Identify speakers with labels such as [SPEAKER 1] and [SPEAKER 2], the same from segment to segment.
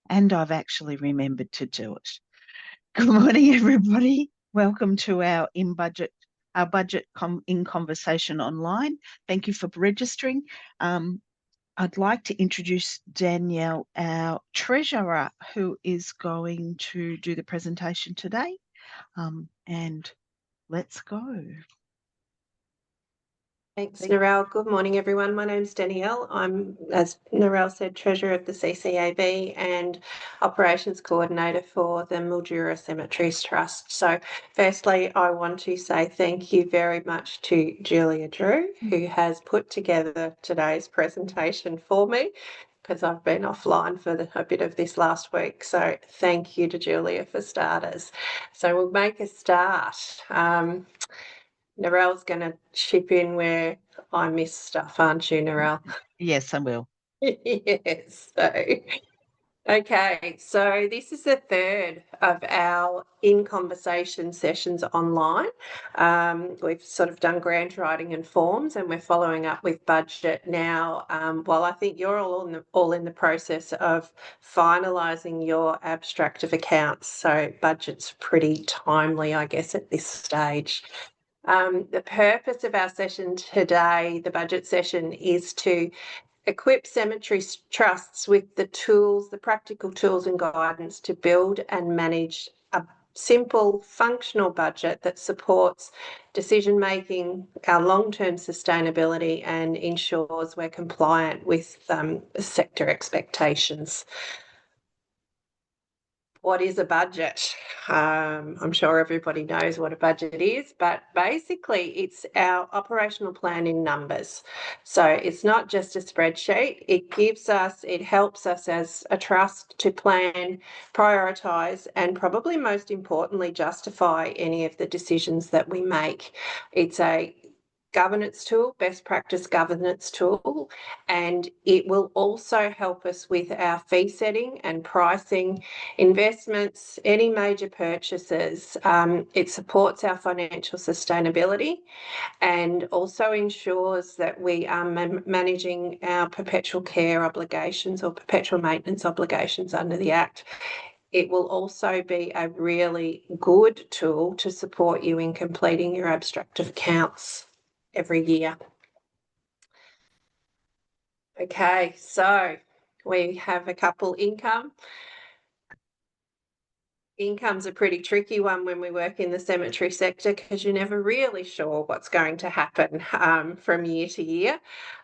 [SPEAKER 1] and I've actually remembered to do it. Good morning, everybody. Welcome to our budget in conversation online. Thank you for registering. I'd like to introduce Danielle, our treasurer, who is going to do the presentation today. And let's go.
[SPEAKER 2] Thanks, Narelle. Good morning, everyone. My name's Danielle. I'm, as Narelle said, Treasurer of the CCAB and Operations Coordinator for the Mildura Cemeteries Trust. So firstly, I want to say thank you very much to Julia Drew, who has put together today's presentation for me, because I've been offline for a bit of this last week. So thank you to Julia for starters. So we'll make a start. Narelle's going to chip in where I miss stuff, aren't you, Narelle?
[SPEAKER 1] Yes, I will.
[SPEAKER 2] Yes. Okay, so this is the third of our in conversation sessions online. We've sort of done grant writing and forms, and we're following up with budget now. While I think you're all in the process of finalising your abstract of accounts, so budget's pretty timely, I guess, at this stage. The purpose of our session today, the budget session, is to equip cemetery trusts with the tools, the practical tools and guidance to build and manage a simple, functional budget that supports decision making, our long-term sustainability, and ensures we're compliant with sector expectations. What is a budget? I'm sure everybody knows what a budget is, but basically it's our operational plan in numbers. So it's not just a spreadsheet. It helps us as a trust to plan, prioritise, and probably most importantly, justify any of the decisions that we make. It's a governance tool, best practice governance tool, and it will also help us with our fee setting and pricing, investments, any major purchases. It supports our financial sustainability and also ensures that we are managing our perpetual care obligations or perpetual maintenance obligations under the Act. It will also be a really good tool to support you in completing your abstract of accounts every year. Okay, so we have a couple income. Income's a pretty tricky one when we work in the cemetery sector because you're never really sure what's going to happen from year to year.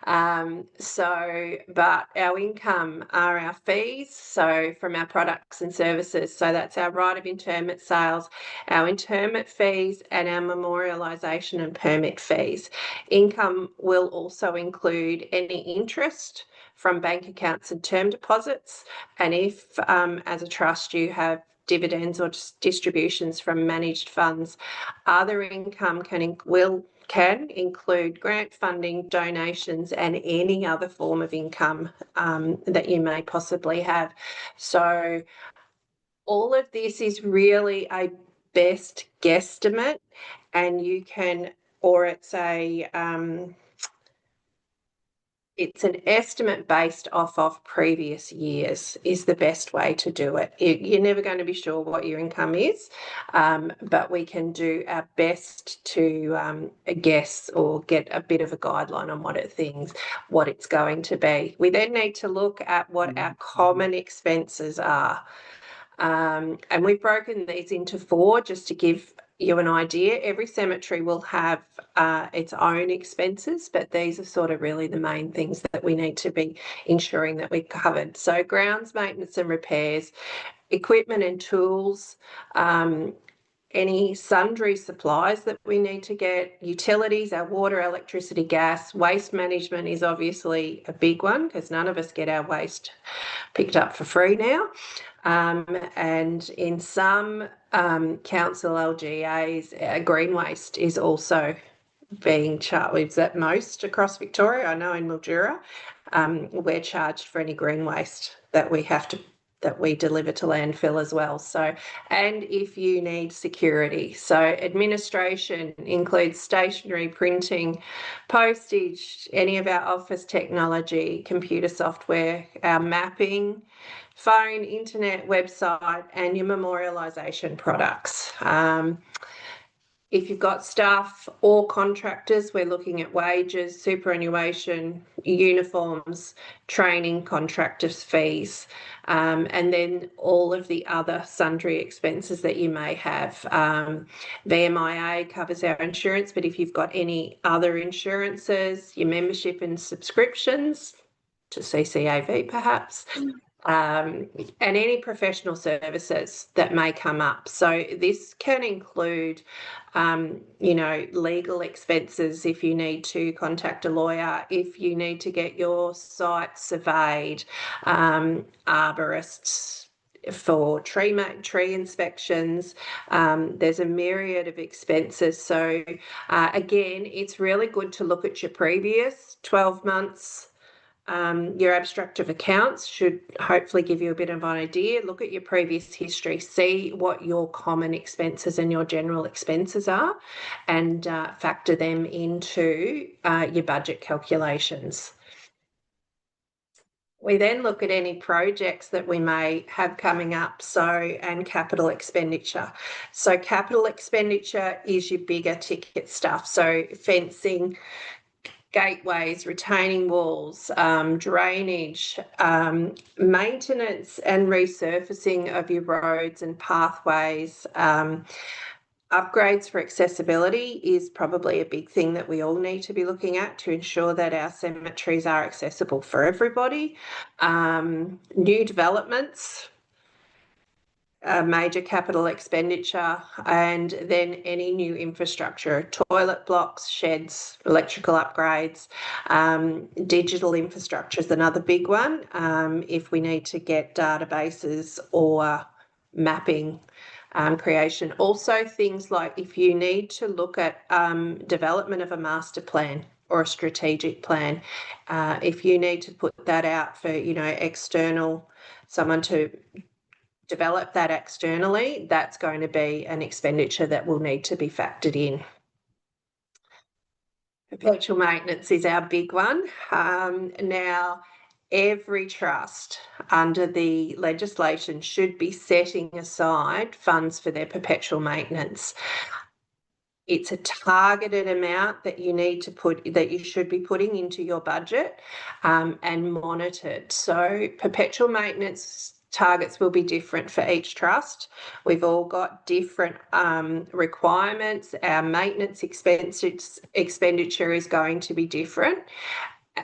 [SPEAKER 2] But our income are our fees, so from our products and services. So that's our right of interment sales, our interment fees, and our memorialisation and permit fees. Income will also include any interest from bank accounts and term deposits. And if, as a trust, you have dividends or distributions from managed funds, other income can include grant funding, donations, and any other form of income that you may possibly have. So all of this is really a best guesstimate, and you can, or it's an estimate based off of previous years is the best way to do it. You're never going to be sure what your income is, but we can do our best to guess or get a bit of a guideline on what it's going to be. We then need to look at what our common expenses are. And we've broken these into 4 just to give you an idea. Every cemetery will have its own expenses, but these are sort of really the main things that we need to be ensuring that we've covered. So grounds maintenance and repairs, equipment and tools, any sundry supplies that we need to get, utilities, our water, electricity, gas, waste management is obviously a big one because none of us get our waste picked up for free now. And in some council LGAs, green waste is also being charged. At most across Victoria, I know in Mildura, we're charged for any green waste that that we deliver to landfill as well. So, and if you need security. So administration includes stationery, printing, postage, any of our office technology, computer software, our mapping, phone, internet, website, and your memorialisation products. If you've got staff or contractors, we're looking at wages, superannuation, uniforms, training, contractors' fees, and then all of the other sundry expenses that you may have. VMIA covers our insurance, but if you've got any other insurances, your membership and subscriptions to CCAV perhaps, and any professional services that may come up. So this can include, legal expenses if you need to contact a lawyer, if you need to get your site surveyed, arborists for tree inspections. There's a myriad of expenses. So again, it's really good to look at your previous 12 months. Your abstract of accounts should hopefully give you a bit of an idea. Look at your previous history, see what your common expenses and your general expenses are, and factor them into your budget calculations. We then look at any projects that we may have coming up, and capital expenditure. So capital expenditure is your bigger ticket stuff. So fencing, gateways, retaining walls, drainage, maintenance and resurfacing of your roads and pathways. Upgrades for accessibility is probably a big thing that we all need to be looking at to ensure that our cemeteries are accessible for everybody. New developments, major capital expenditure, and then any new infrastructure, toilet blocks, sheds, electrical upgrades. Digital infrastructure is another big one, if we need to get databases or mapping creation. Also things like if you need to look at development of a master plan or a strategic plan, if you need to put that out for external, someone to develop that externally, that's going to be an expenditure that will need to be factored in. Perpetual maintenance is our big one. Now, every trust under the legislation should be setting aside funds for their perpetual maintenance. It's a targeted amount that you should be putting into your budget and monitored. So perpetual maintenance targets will be different for each trust. We've all got different requirements. Our maintenance expenditure is going to be different,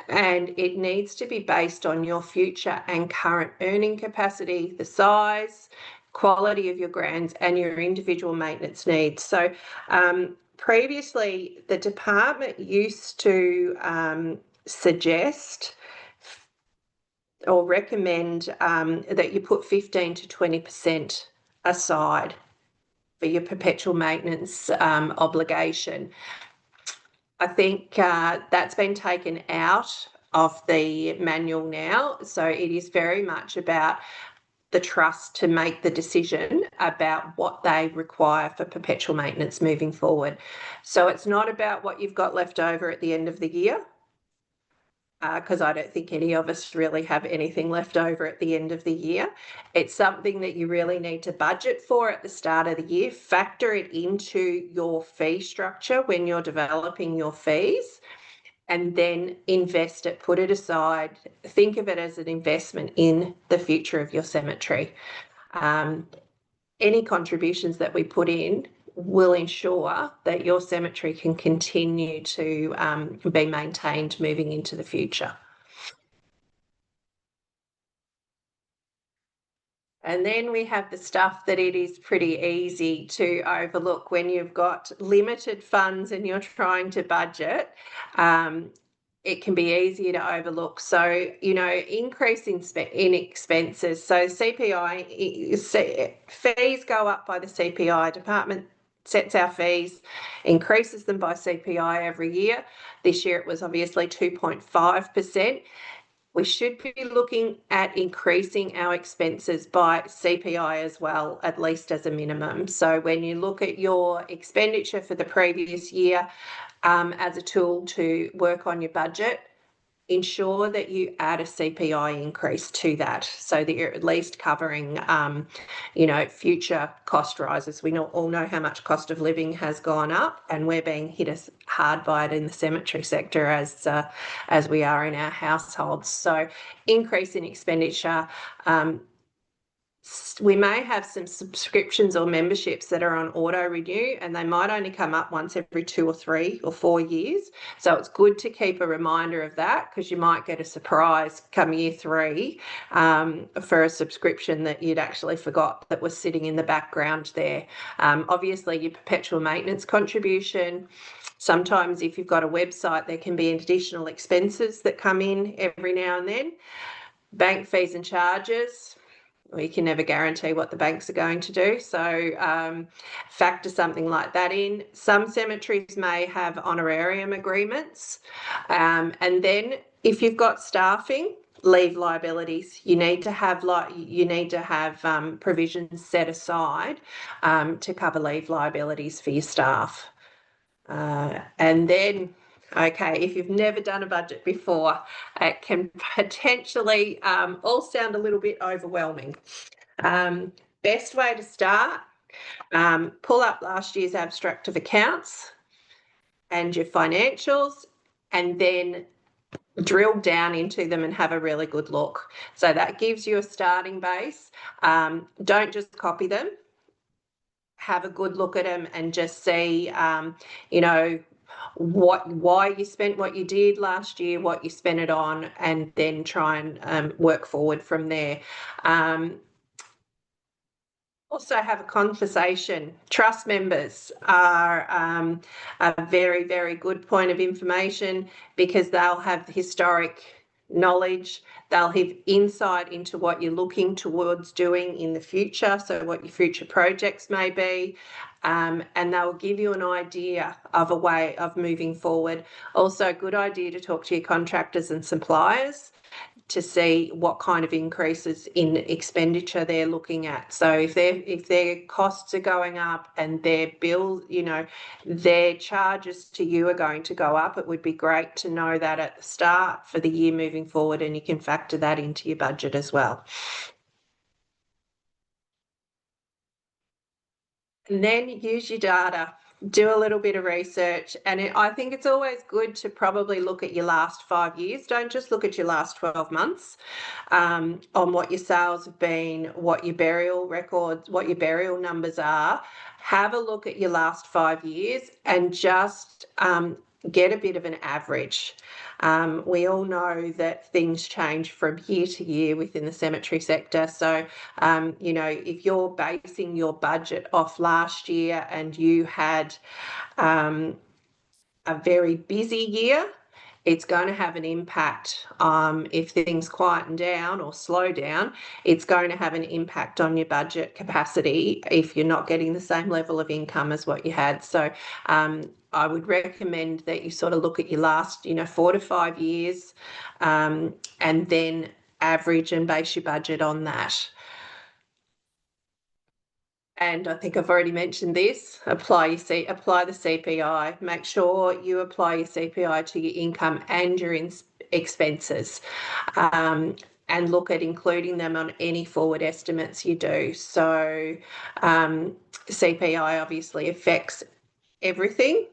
[SPEAKER 2] and it needs to be based on your future and current earning capacity, the size, quality of your grants, and your individual maintenance needs. So previously, the department used to suggest or recommend that you put 15 to 20% aside for your perpetual maintenance obligation. I think that's been taken out of the manual now. So it is very much about the trust to make the decision about what they require for perpetual maintenance moving forward. So it's not about what you've got left over at the end of the year, because I don't think any of us really have anything left over at the end of the year. It's something that you really need to budget for at the start of the year, factor it into your fee structure when you're developing your fees, and then invest it, put it aside, think of it as an investment in the future of your cemetery. Any contributions that we put in will ensure that your cemetery can continue to be maintained moving into the future. And then we have the stuff that it is pretty easy to overlook when you've got limited funds and you're trying to budget. It can be easier to overlook. So, increase in expenses. So CPI, fees go up by the CPI. Department sets our fees, increases them by CPI every year. This year it was obviously 2.5%. we should be looking at increasing our expenses by CPI as well, at least as a minimum. So when you look at your expenditure for the previous year as a tool to work on your budget, ensure that you add a CPI increase to that so that you're at least covering, future cost rises. We all know how much cost of living has gone up, and we're being hit as hard by it in the cemetery sector as we are in our households. So increase in expenditure. We may have some subscriptions or memberships that are on auto renew, and they might only come up once every 2 or 3 or 4 years. So it's good to keep a reminder of that, because you might get a surprise come year 3 for a subscription that you'd actually forgot that was sitting in the background there. Obviously, your perpetual maintenance contribution. Sometimes if you've got a website, there can be additional expenses that come in every now and then. Bank fees and charges. We can never guarantee what the banks are going to do. So factor something like that in. Some cemeteries may have honorarium agreements. And then if you've got staffing, leave liabilities, you need to have provisions set aside to cover leave liabilities for your staff. And then, okay, if you've never done a budget before, it can potentially all sound a little bit overwhelming. Best way to start, pull up last year's abstract of accounts and your financials, and then drill down into them and have a really good look. So that gives you a starting base. Don't just copy them. Have a good look at them and just see, why you spent what you did last year, what you spent it on, and then try and work forward from there. Also have a conversation. Trust members are a very, very good point of information, because they'll have historic knowledge. They'll have insight into what you're looking towards doing in the future, so what your future projects may be, and they'll give you an idea of a way of moving forward. Also, a good idea to talk to your contractors and suppliers to see what kind of increases in expenditure they're looking at. So if their costs are going up and their bill, their charges to you are going to go up, it would be great to know that at the start for the year moving forward, and you can factor that into your budget as well. And then use your data. Do a little bit of research, and I think it's always good to probably look at your last 5 years. Don't just look at your last 12 months on what your sales have been, what your burial records, what your burial numbers are. Have a look at your last 5 years and just get a bit of an average. We all know that things change from year to year within the cemetery sector. So, if you're basing your budget off last year and you had a very busy year, it's going to have an impact. If things quieten down or slow down, it's going to have an impact on your budget capacity if you're not getting the same level of income as what you had. So I would recommend that you sort of look at your last, 4 to 5 years, and then average and base your budget on that. And I think I've already mentioned this, apply the CPI. Make sure you apply your CPI to your income and your expenses, and look at including them on any forward estimates you do. So CPI obviously affects everything.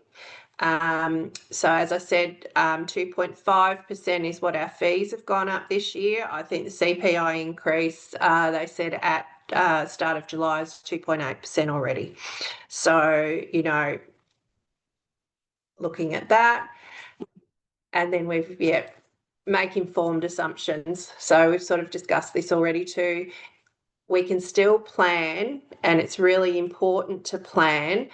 [SPEAKER 2] So as I said, 2.5% is what our fees have gone up this year. I think the CPI increase, they said at start of July is 2.8% already. So, looking at that, and then make informed assumptions. So we've sort of discussed this already too. We can still plan, and it's really important to plan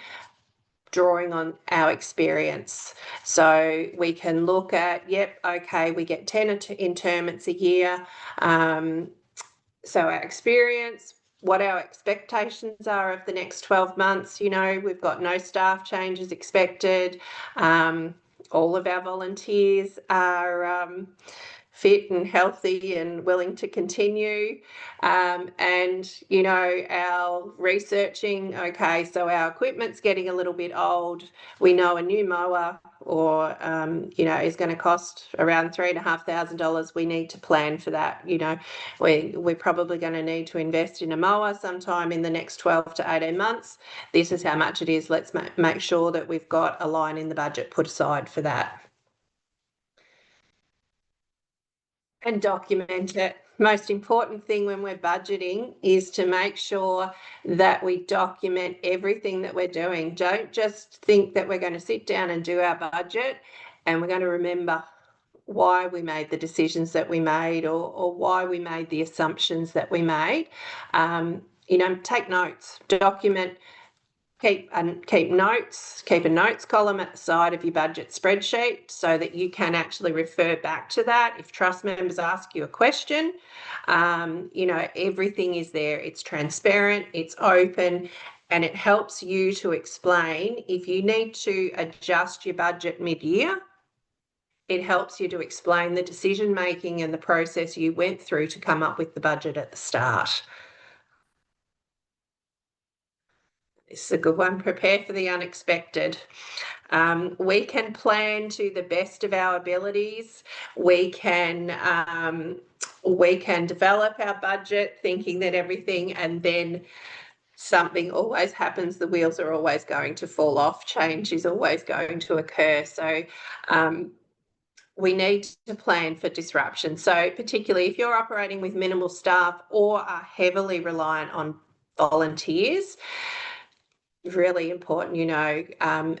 [SPEAKER 2] drawing on our experience. So we can look at, we get 10 interments a year. So our experience, what our expectations are of the next 12 months, we've got no staff changes expected. All of our volunteers are fit and healthy and willing to continue. And, you know, our researching, okay, so our equipment's getting a little bit old. We know a new mower or, you know, is going to cost around $3,500. We need to plan for that. You know, we're probably going to need to invest in a mower sometime in the next 12 to 18 months. This is how much it is. Let's make sure that we've got a line in the budget put aside for that. And document it. Most important thing when we're budgeting is to make sure that we document everything that we're doing. Don't just think that we're going to sit down and do our budget and we're going to remember why we made the decisions that we made or why we made the assumptions that we made. You know, take notes, document. Keep notes, keep a notes column at the side of your budget spreadsheet so that you can actually refer back to that. If trust members ask you a question, you know, everything is there. It's transparent, it's open, and it helps you to explain if you need to adjust your budget mid-year. It helps you to explain the decision making and the process you went through to come up with the budget at the start. This is a good one. Prepare for the unexpected. We can plan to the best of our abilities. We can develop our budget thinking that everything, and then something always happens. The wheels are always going to fall off. Change is always going to occur. So we need to plan for disruption. So particularly if you're operating with minimal staff or are heavily reliant on volunteers, really important, you know,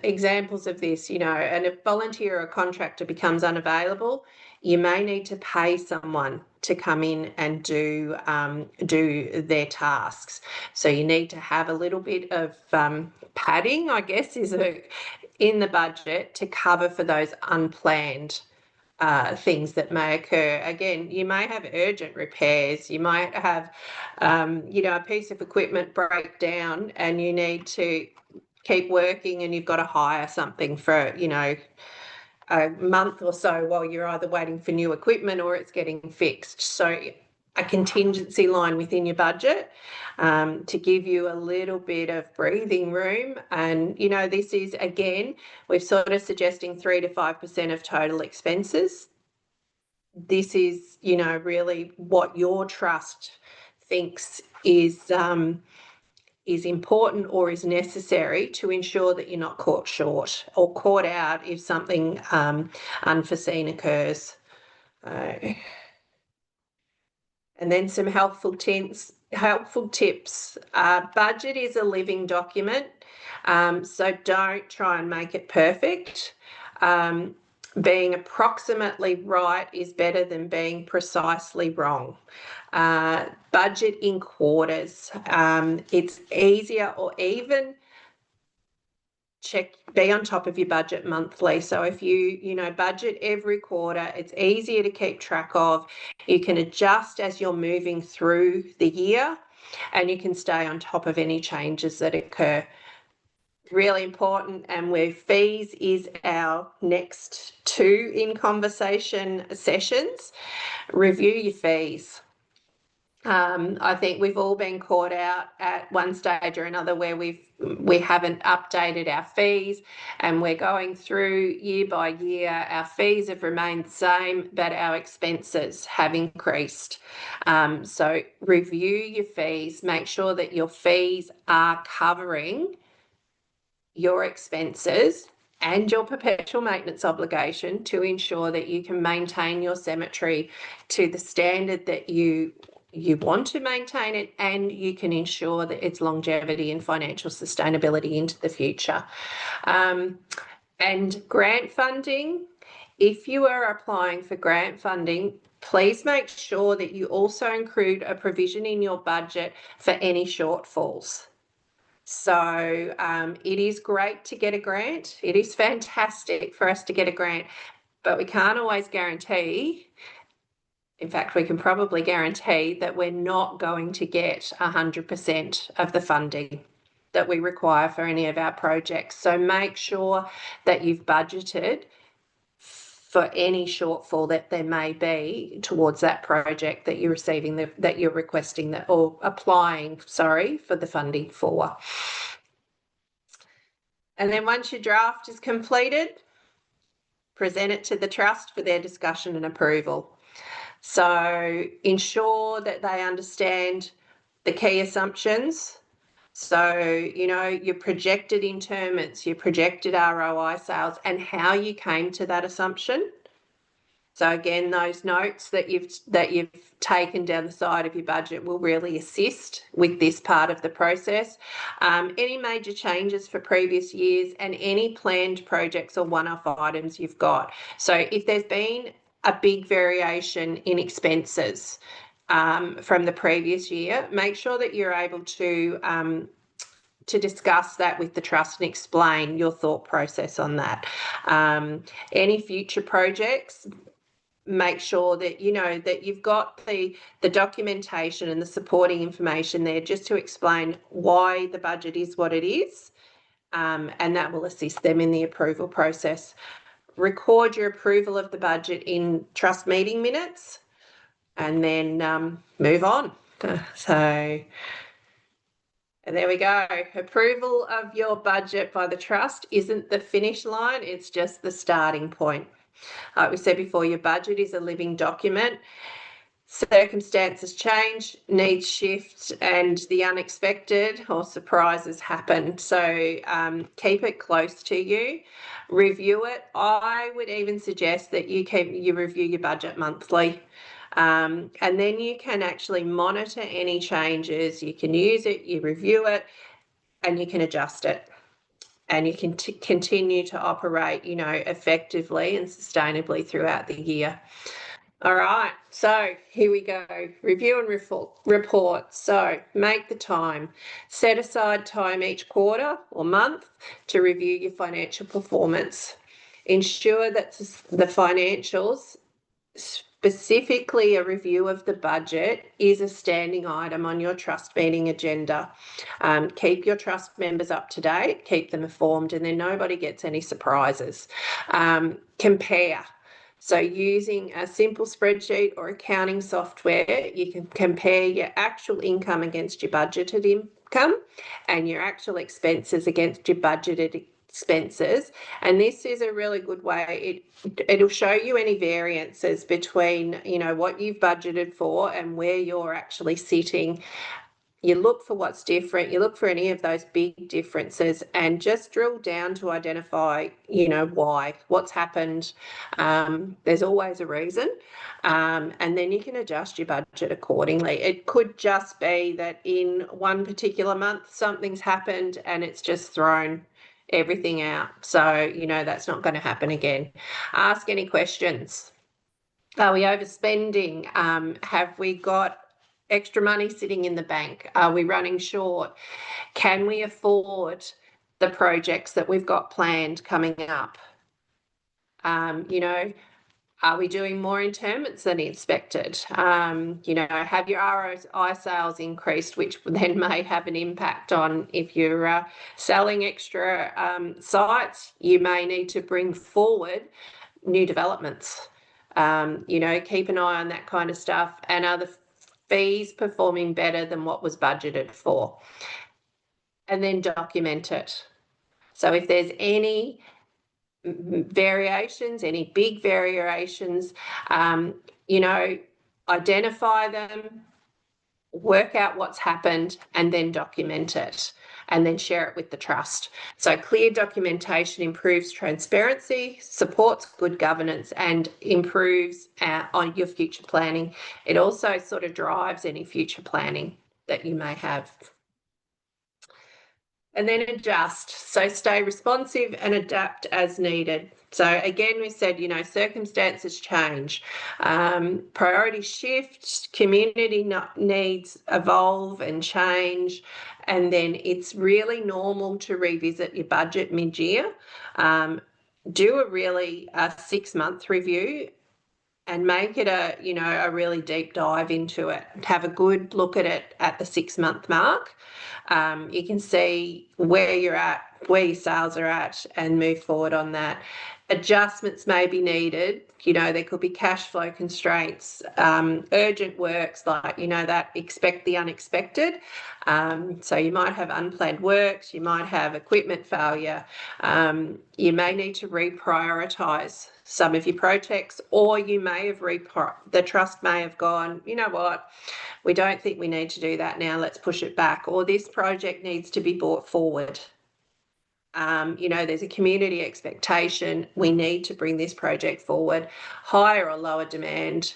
[SPEAKER 2] examples of this, you know, and if volunteer or contractor becomes unavailable, you may need to pay someone to come in and do their tasks. So you need to have a little bit of padding, I guess, in the budget to cover for those unplanned things that may occur. Again, you may have urgent repairs. You might have, you know, a piece of equipment break down and you need to keep working and you've got to hire something for, you know, a month or so while you're either waiting for new equipment or it's getting fixed. So a contingency line within your budget to give you a little bit of breathing room. And, you know, this is, again, we're sort of suggesting 3 to 5% of total expenses. This is, you know, really what your trust thinks is important or is necessary to ensure that you're not caught short or caught out if something unforeseen occurs. And then some helpful tips. Budget is a living document, so don't try and make it perfect. Being approximately right is better than being precisely wrong. Budget in quarters. It's easier, or even be on top of your budget monthly. So if you know, budget every quarter, it's easier to keep track of. You can adjust as you're moving through the year and you can stay on top of any changes that occur. Really important. And where fees is our next 2 in conversation sessions. Review your fees. I think we've all been caught out at one stage or another where we haven't updated our fees, and we're going through year by year. Our fees have remained the same, but our expenses have increased. So review your fees. Make sure that your fees are covering your expenses and your perpetual maintenance obligation to ensure that you can maintain your cemetery to the standard that you want to maintain it, and you can ensure that its longevity and financial sustainability into the future. And grant funding, if you are applying for grant funding, please make sure that you also include a provision in your budget for any shortfalls. So it is great to get a grant. It is fantastic for us to get a grant, but we can't always guarantee. In fact, we can probably guarantee that we're not going to get 100% of the funding that we require for any of our projects. So make sure that you've budgeted for any shortfall that there may be towards that project that you're receiving, that you're requesting that, or applying, sorry, for the funding for. And then once your draft is completed, present it to the trust for their discussion and approval. So ensure that they understand the key assumptions. So, you know, your projected interments, your projected ROI sales, and how you came to that assumption. So again, those notes that you've taken down the side of your budget will really assist with this part of the process. Any major changes for previous years and any planned projects or one-off items you've got. So if there's been a big variation in expenses from the previous year, make sure that you're able to discuss that with the trust and explain your thought process on that. Any future projects, make sure that you know that you've got the documentation and the supporting information there just to explain why the budget is what it is, and that will assist them in the approval process. Record your approval of the budget in trust meeting minutes and then move on. So and there we go. Approval of your budget by the trust isn't the finish line, it's just the starting point. Like we said before, your budget is a living document. Circumstances change, needs shift, and the unexpected or surprises happen. So keep it close to you. Review it. I would even suggest that you review your budget monthly. And then you can actually monitor any changes. You can use it, you review it, and you can adjust it. And you can continue to operate, you know, effectively and sustainably throughout the year. All right, so here we go. Review and report. So make the time. Set aside time each quarter or month to review your financial performance. Ensure that the financials, specifically a review of the budget, is a standing item on your trust meeting agenda. Keep your trust members up to date, keep them informed, and then nobody gets any surprises. Compare. So using a simple spreadsheet or accounting software, you can compare your actual income against your budgeted income and your actual expenses against your budgeted expenses. And this is a really good way. It'll show you any variances between, you know, what you've budgeted for and where you're actually sitting. You look for what's different, you look for any of those big differences and just drill down to identify, you know, what's happened. There's always a reason. And then you can adjust your budget accordingly. It could just be that in one particular month, something's happened and it's just thrown everything out. So, you know, that's not going to happen again. Ask any questions. Are we overspending? Have we got extra money sitting in the bank? Are we running short? Can we afford the projects that we've got planned coming up? You know, are we doing more interments than expected? You know, have your ROI sales increased, which then may have an impact on if you're selling extra sites, you may need to bring forward new developments. You know, keep an eye on that kind of stuff. And are the fees performing better than what was budgeted for? And then document it. So if there's any variations, any big variations, you know, identify them, work out what's happened, and then document it, and then share it with the trust. So clear documentation improves transparency, supports good governance, and improves on your future planning. It also sort of drives any future planning that you may have. And then adjust. So stay responsive and adapt as needed. So again, we said, you know, circumstances change, priorities shift, community needs evolve and change, and then it's really normal to revisit your budget mid-year. Do a 6-month review and make it a really deep dive into it. Have a good look at it at the 6-month mark. You can see where you're at, where your sales are at, and move forward on that. Adjustments may be needed. There could be cash flow constraints, urgent works, like, that expect the unexpected. So you might have unplanned works, you might have equipment failure. You may need to reprioritise some of your projects, or you may have the trust may have gone, you know what, we don't think we need to do that now, let's push it back, or this project needs to be brought forward. There's a community expectation, we need to bring this project forward, higher or lower demand.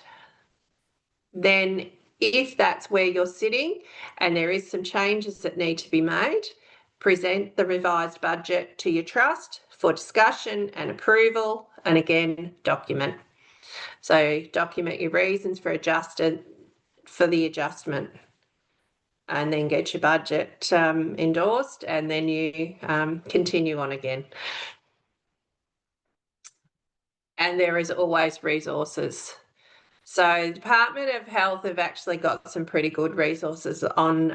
[SPEAKER 2] Then if that's where you're sitting and there is some changes that need to be made, present the revised budget to your trust for discussion and approval, and again, document. So document your reasons for the adjustment, and then get your budget endorsed, and then you continue on again. And there is always resources. So the Department of Health have actually got some pretty good resources on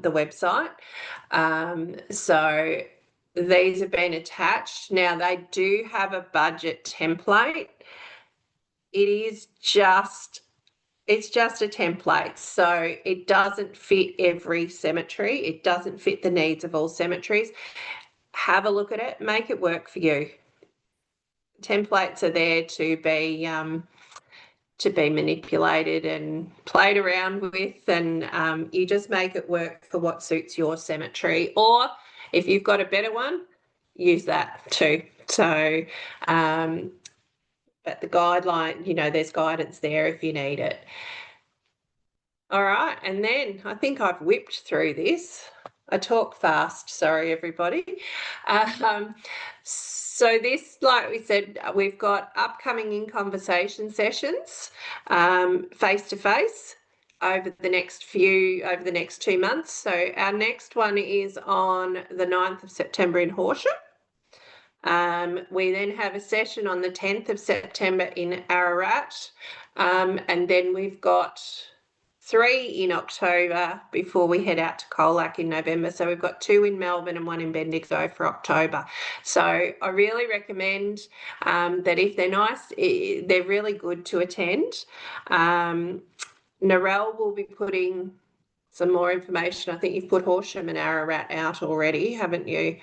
[SPEAKER 2] the website. So these have been attached. Now, they do have a budget template. It's just a template, so it doesn't fit every cemetery. It doesn't fit the needs of all cemeteries. Have a look at it, make it work for you. Templates are there to be manipulated and played around with, and you just make it work for what suits your cemetery, or if you've got a better one, use that too. So but the guideline, there's guidance there if you need it. All right, and then I think I've whipped through this. I talk fast, sorry everybody. So this, like we said, we've got upcoming in conversation sessions, face-to-face over the next 2 months. So our next one is on the 9th of September in Horsham. We then have a session on the 10th of September in Ararat, and then we've got 3 in October before we head out to Colac in November. So we've got 2 in Melbourne and 1 in Bendigo for October. So I really recommend that if they're nice, they're really good to attend. Narelle will be putting some more information. I think you've put Horsham and Ararat out already, haven't you?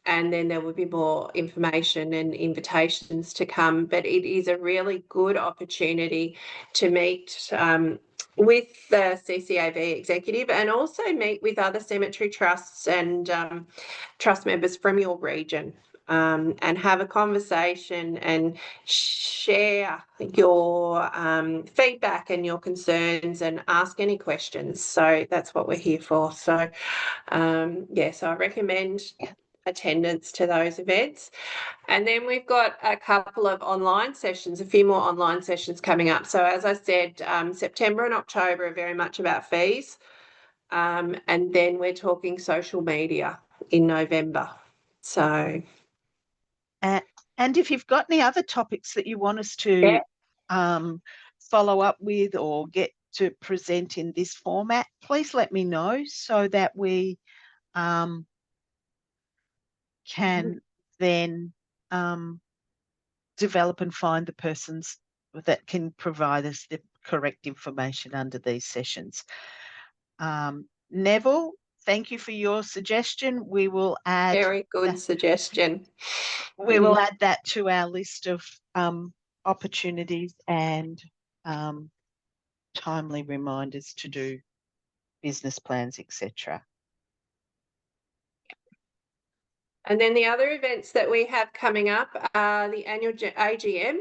[SPEAKER 2] And then there will be more information and invitations to come. But it is a really good opportunity to meet with the CCAV executive, and also meet with other cemetery trusts and trust members from your region, and have a conversation and share your feedback and your concerns, and ask any questions. So that's what we're here for. So so I recommend attendance to those events. And then we've got a couple of online sessions, a few more online sessions coming up. So as I said, September and October are very much about fees, and then we're talking social media in November. So
[SPEAKER 1] and if you've got any other topics that you want us to follow up with or get to present in this format, please let me know, so that we can then develop and find the persons that can provide us the correct information under these sessions. Neville, thank you for your suggestion. We will add...
[SPEAKER 2] Very good suggestion.
[SPEAKER 1] We will add that to our list of opportunities and timely reminders to do business plans, etc.
[SPEAKER 2] And then the other events that we have coming up are the annual AGM,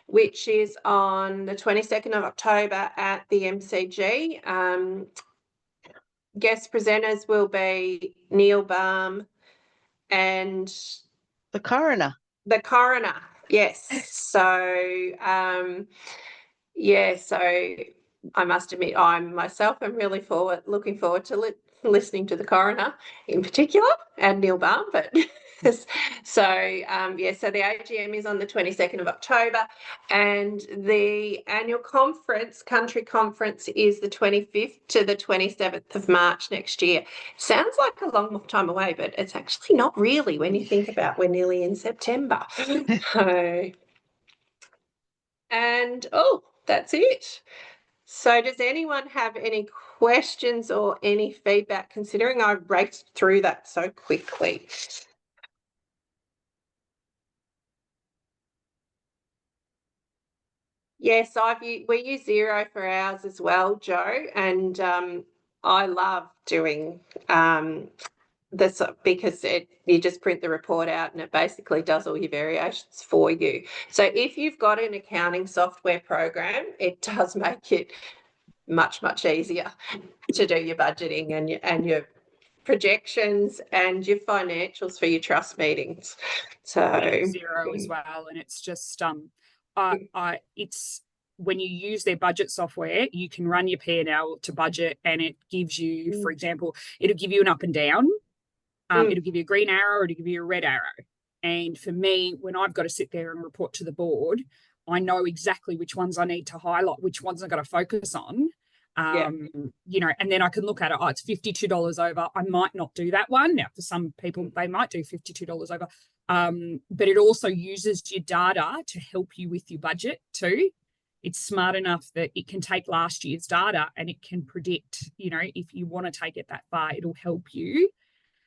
[SPEAKER 2] which is on the 22nd of October at the MCG. Guest presenters will be Neil Baum and
[SPEAKER 1] the coroner.
[SPEAKER 2] The coroner, yes. So, so I must admit, I'm really looking forward to listening to the coroner in particular, and Neil Baum, but So so the AGM is on the 22nd of October, and the annual conference, country conference, is the 25th to the 27th of March next year. Sounds like a long time away, but it's actually not really when you think about we're nearly in September. And that's it. So does anyone have any questions or any feedback, considering I raced through that so quickly? Yes, we use Xero for ours as well, Joe, and I love doing this because you just print the report out and it basically does all your variations for you. So if you've got an accounting software program, it does make it much easier to do your budgeting and your projections and your financials for your trust meetings. So
[SPEAKER 3] Xero as well, and it's just it's when you use their budget software, you can run your P&L to budget, and it gives you, for example, it'll give you an up and down. It'll give you a green arrow, or it'll give you a red arrow. And for me, when I've got to sit there and report to the board, I know exactly which ones I need to highlight, which ones I've got to focus on. You know, and then I can look at it. Oh, it's $52 over. I might not do that one. Now, for some people, they might do $52 over. But it also uses your data to help you with your budget too. It's smart enough that it can take last year's data and it can predict, you know, if you want to take it that far, it'll help you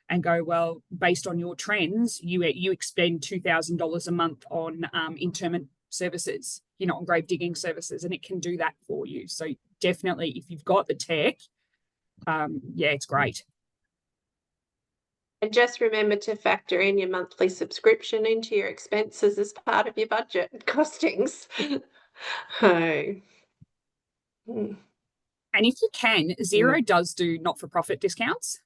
[SPEAKER 3] and go, well, based on your trends, you expend $2,000 a month on interment services, you know, on grave digging services, and it can do that for you. So definitely, if you've got the tech, it's great.
[SPEAKER 2] And just remember to factor in your monthly subscription into your expenses as part of your budget costings. And
[SPEAKER 3] if you can, Xero does do not-for-profit discounts.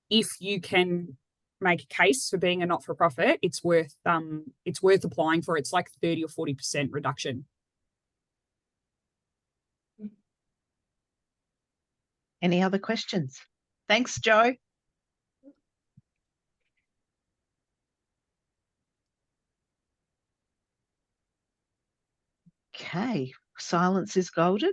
[SPEAKER 3] If you can make a case for being a not-for-profit, it's worth applying for. It's like 30 or 40% reduction.
[SPEAKER 1] Any other questions? Thanks, Joe. Okay, silence is golden.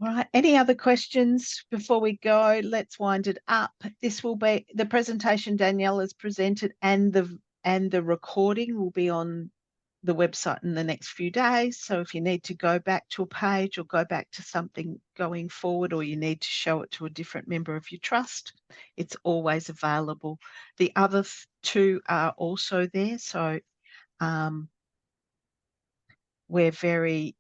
[SPEAKER 1] All right, any other questions before we go? Let's wind it up. This will be the presentation Danielle has presented, and the recording will be on the website in the next few days. So if you need to go back to a page or go back to something going forward, or you need to show it to a different member of your trust, it's always available. The other two are also there. So we're very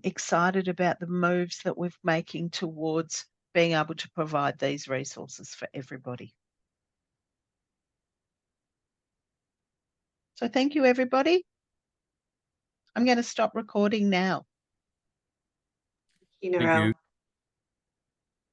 [SPEAKER 1] excited about the moves that we're making towards being able to provide these resources for everybody. So thank you, everybody. I'm going to stop recording now.
[SPEAKER 2] Thank you.